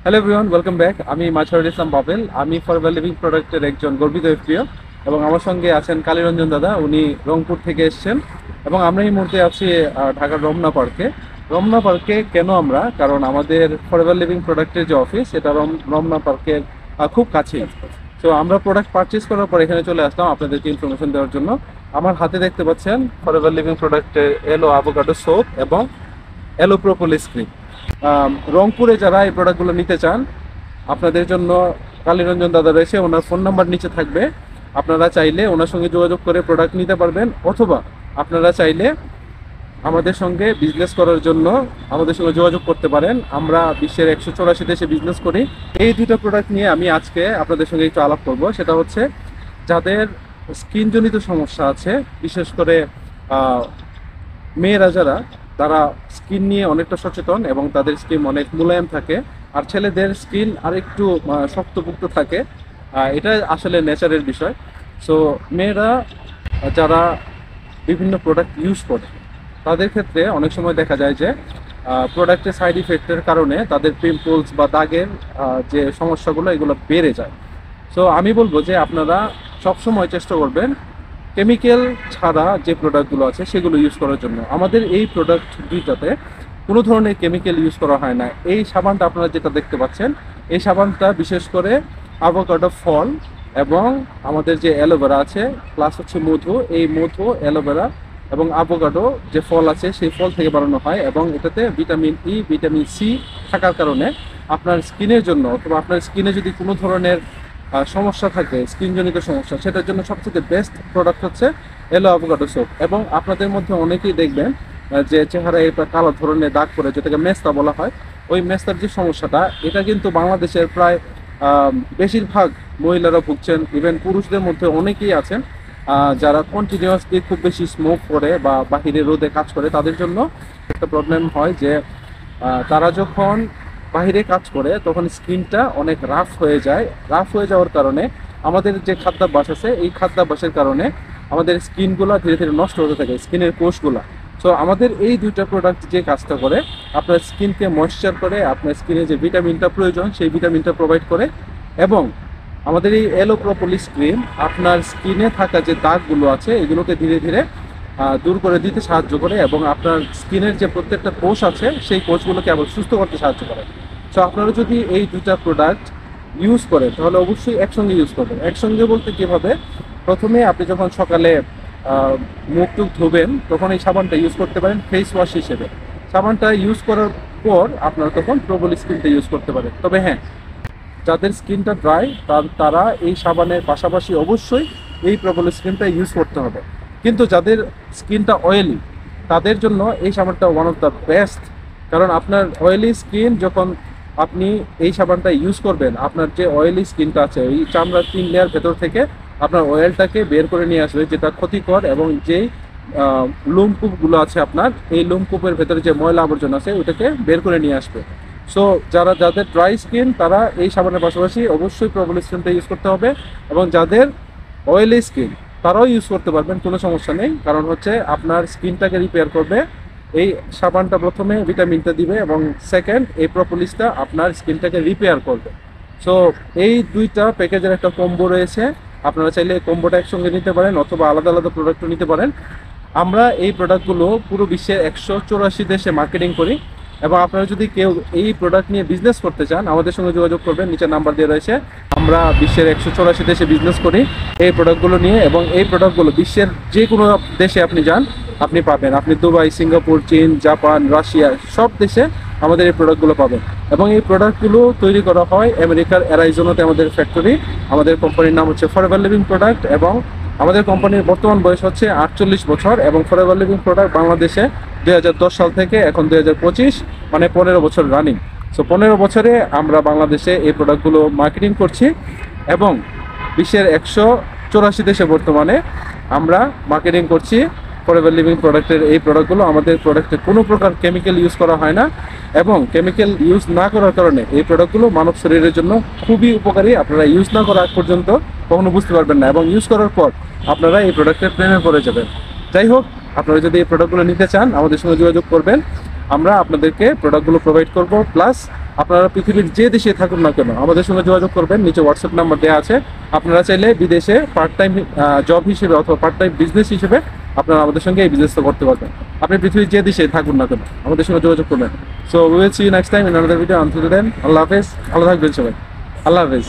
Hello everyone, welcome back. আমি মাঝারুল ইসলাম bubble. আমি forever living প্রোডাক্টের একজন গর্বিত এফপিও এবং আমার সঙ্গে আছেন কালীরঞ্জন দাদা। উনি রংপুর থেকে এসেছেন এবং আমরা এই মুহূর্তে আছি ঢাকার রমনা পার্কে। রমনা পার্কে কেন আমরা? কারণ আমাদের ফরএভার লিভিং প্রোডাক্টের যে অফিস এটা রমনা পার্কের খুব কাছেই। তো আমরা প্রোডাক্ট পারচেজ করার পর এখানে চলে আসলাম আপনাদেরকে ইনফরমেশন দেওয়ার জন্য। আমার হাতে দেখতে পাচ্ছেন ফরএভার লিভিং প্রোডাক্টের এলো আভোকাডো সোপ এবং এলো প্রোপোলিস ক্রিম। রংপুরে যারা এই প্রোডাক্টগুলো নিতে চান আপনাদের জন্য কালীরঞ্জন দাদা রয়েছে, ওনার ফোন নাম্বার নিচে থাকবে। আপনারা চাইলে ওনার সঙ্গে যোগাযোগ করে প্রোডাক্ট নিতে পারবেন, অথবা আপনারা চাইলে আমাদের সঙ্গে বিজনেস করার জন্য আমাদের সঙ্গে যোগাযোগ করতে পারেন। আমরা বিশ্বের 184 দেশে বিজনেস করি। এই দুটো প্রোডাক্ট নিয়ে আমি আজকে আপনাদের সঙ্গে একটু আলাপ করব। সেটা হচ্ছে যাদের স্কিনজনিত সমস্যা আছে, বিশেষ করে মেয়েরা যারা, তারা স্কিন নিয়ে অনেকটা সচেতন এবং তাদের স্কিন অনেক মোলায়েম থাকে, আর ছেলেদের স্কিন আর একটু শক্তপোক্ত থাকে। এটা আসলে নেচারের বিষয়। সো মেয়েরা যারা বিভিন্ন প্রোডাক্ট ইউজ করে তাদের ক্ষেত্রে অনেক সময় দেখা যায় যে প্রোডাক্টের সাইড ইফেক্টের কারণে তাদের পিম্পলস বা দাগের যে সমস্যাগুলো এগুলো বেড়ে যায়। সো আমি বলবো যে আপনারা সবসময় চেষ্টা করবেন কেমিক্যাল ছাড়া যে প্রোডাক্টগুলো আছে সেগুলো ইউজ করার জন্য। আমাদের এই প্রোডাক্ট দুইটাতে কোনো ধরনের কেমিক্যাল ইউজ করা হয় না। এই সাবানটা আপনারা যেটা দেখতে পাচ্ছেন, এই সাবানটা বিশেষ করে আভোকাডো ফল এবং আমাদের যে অ্যালোভেরা আছে প্লাস হচ্ছে মধু, এই মধু, অ্যালোভেরা এবং আভোকাডো যে ফল আছে সেই ফল থেকে বানানো হয়, এবং এটাতে ভিটামিন ই, ভিটামিন সি থাকার কারণে আপনার স্কিনের জন্য, অথবা আপনার স্কিনে যদি কোনো ধরনের সমস্যা থাকে, স্কিনজনিত সমস্যা, সেটার জন্য সবথেকে বেস্ট প্রোডাক্ট হচ্ছে এলো আভোকাডো সোপ। এবং আপনাদের মধ্যে অনেকেই দেখবেন যে চেহারায় একটা কালো ধরনের দাগ পড়ে, যেটাকে মেস্তা বলা হয়। ওই মেস্তার যে সমস্যাটা, এটা কিন্তু বাংলাদেশের প্রায় বেশিরভাগ মহিলারা ভুগছেন। ইভেন পুরুষদের মধ্যে অনেকেই আছেন যারা কন্টিনিউয়াসলি খুব বেশি স্মোক করে বা বাহিরে রোদে কাজ করে, তাদের জন্য একটা প্রবলেম হয় যে তারা যখন বাইরে কাজ করে তখন স্কিনটা অনেক রাফ হয়ে যায়। রাফ হয়ে যাওয়ার কারণে আমাদের যে খাদ্যাভ্যাস আছে, এই খাদ্যাভ্যাসের কারণে আমাদের স্কিনগুলো ধীরে ধীরে নষ্ট হতে থাকে, স্কিনের কোষগুলো। সো আমাদের এই দুইটা প্রোডাক্ট যে কাজটা করে, আপনার স্কিনকে ময়েশ্চার করে, আপনার স্কিনে যে ভিটামিনটা প্রয়োজন সেই ভিটামিনটা প্রোভাইড করে, এবং আমাদের এই এলো প্রোপোলিস ক্রিম আপনার স্কিনে থাকা যে দাগগুলো আছে এগুলোকে ধীরে ধীরে দূর করে দিতে সাহায্য করে, এবং আপনার স্কিনের যে প্রত্যেকটা কোষ আছে সেই কোষগুলোকে আবার সুস্থ করতে সাহায্য করে। সো আপনারা যদি এই দুটা প্রোডাক্ট ইউজ করেন তাহলে অবশ্যই একসঙ্গে ইউজ করবেন। একসঙ্গে বলতে কীভাবে? প্রথমে আপনি যখন সকালে মুখ টুক ধোবেন তখন এই সাবানটা ইউজ করতে পারেন ফেস ওয়াশ হিসেবে। সাবানটা ইউজ করার পর আপনারা তখন প্রোপোলিস ক্রিমটা ইউজ করতে পারেন। তবে হ্যাঁ, যাদের স্কিনটা ড্রাই তারা এই সাবানের পাশাপাশি অবশ্যই এই প্রোপোলিস ক্রিমটা ইউজ করতে হবে। কিন্তু যাদের স্কিনটা অয়েলি তাদের জন্য এই সাবানটা ওয়ান অফ দ্য বেস্ট। কারণ আপনার অয়েলি স্কিন যখন আপনি এই সাবানটা ইউজ করবেন, আপনার যে অয়েলি স্কিনটা আছে ওই চামড়ার 3 লেয়ার ভেতর থেকে আপনার অয়েলটাকে বের করে নিয়ে আসবে, যেটা ক্ষতিকর, এবং যেই লোমকূপগুলো আছে আপনার, এই লোমকূপের ভেতরে যে ময়লা আবর্জনা আছে ওইটাকে বের করে নিয়ে আসবে। সো যাদের ড্রাই স্কিন তারা এই সাবানের পাশাপাশি অবশ্যই প্রোপোলিস ক্রিমটা ইউজ করতে হবে, এবং যাদের অয়েলি স্কিন তারাও ইউজ করতে পারবেন, কোনো সমস্যা নেই। কারণ হচ্ছে আপনার স্কিনটাকে রিপেয়ার করবে এই সাবানটা, প্রথমে ভিটামিনটা দিবে এবং সেকেন্ড এই প্রোপোলিসটা আপনার স্কিনটাকে রিপেয়ার করবে। সো এই দুইটা প্যাকেজের একটা কম্বো রয়েছে, আপনারা চাইলে কম্বোটা একসঙ্গে নিতে পারেন অথবা আলাদা আলাদা প্রোডাক্টও নিতে পারেন। আমরা এই প্রোডাক্টগুলো পুরো বিশ্বের 184 দেশে মার্কেটিং করি, এবং আপনারা যদি কেউ এই প্রোডাক্ট নিয়ে বিজনেস করতে চান আমাদের সঙ্গে যোগাযোগ করবেন, নিচে নাম্বার দিয়ে রয়েছে। আমরা বিশ্বের 184 দেশে বিজনেস করি এই প্রোডাক্টগুলো নিয়ে, এবং এই প্রোডাক্টগুলো বিশ্বের যে কোনো দেশে আপনি যান আপনি পাবেন। আপনি দুবাই, সিঙ্গাপুর, চীন, জাপান, রাশিয়া সব দেশে আমাদের এই প্রোডাক্টগুলো পাবেন। এবং এই প্রোডাক্টগুলো তৈরি করা হয় আমেরিকার অ্যারাইজোনাতে আমাদের ফ্যাক্টরি। আমাদের কোম্পানির নাম হচ্ছে ফরএভার লিভিং প্রোডাক্ট, এবং আমাদের কোম্পানির বর্তমান বয়স হচ্ছে 48 বছর, এবং ফরএভার লিভিং প্রোডাক্ট বাংলাদেশে 2010 সাল থেকে এখন 2025, মানে 15 বছর রানিং। সো 15 বছরে আমরা বাংলাদেশে এই প্রোডাক্টগুলো মার্কেটিং করছি, এবং বিশ্বের 184 দেশে বর্তমানে আমরা মার্কেটিং করছি ফরএভার লিভিং প্রোডাক্টের এই প্রোডাক্টগুলো। আমাদের প্রোডাক্টে কোনো প্রকার কেমিক্যাল ইউজ করা হয় না, এবং কেমিক্যাল ইউজ না করার কারণে এই প্রোডাক্টগুলো মানব শরীরের জন্য খুবই উপকারী। আপনারা ইউজ না করা আগ পর্যন্ত কখনো বুঝতে পারবেন না, এবং ইউজ করার পর আপনারা এই প্রোডাক্টের প্রেমে পড়ে যাবেন। যাই হোক, আপনারা যদি এই প্রোডাক্টগুলো নিতে চান আমাদের সঙ্গে যোগাযোগ করবেন। আমরা আপনাদেরকে প্রোডাক্টগুলো প্রোভাইড করব। প্লাস আপনারা পৃথিবীর যে দেশে থাকুন না কেন আমাদের সঙ্গে যোগাযোগ করবেন, নিচে হোয়াটসঅ্যাপ নাম্বার দেওয়া আছে। আপনারা চাইলে বিদেশে পার্ট টাইম জব হিসেবে অথবা পার্ট টাইম বিজনেস হিসেবে আপনারা আমাদের সঙ্গে এই বিজনেসটা করতে পারবেন। আপনি পৃথিবীর যে দেশে থাকুন না কেন আমাদের সঙ্গে যোগাযোগ করবেন। So will see you next time in another video. Until then আল্লাহ হাফেজ, ভালো থাকবেন সবাই, আল্লাহ হাফেজ।